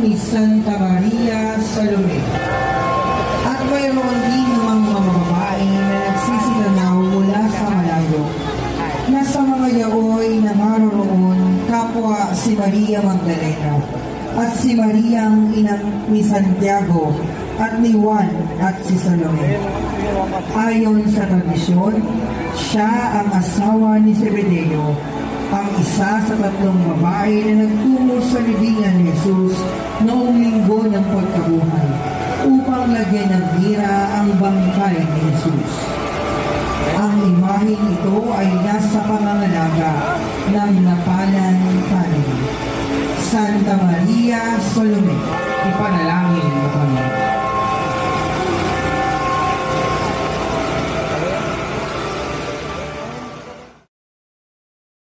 ni Santa Maria Salome. At mayroon din mga babae na nagsisilanaw mula sa malayo. Nasa mga yaoy na naroon kapwa si Maria Magdalena at si Maria ang inang ni Santiago at ni Juan at si Salome. Ayon sa tradisyon, siya ang asawa ni Zebedeo, ang isa sa tatlong babae na nagtungo sa libingan ni Jesus noong linggo ng pagkabuhay upang lagyan ng hira ang bangkay ni Jesus. Ang imaheng ito ay nasa pangangalaga ng napalan tanin. Santa Maria Salome.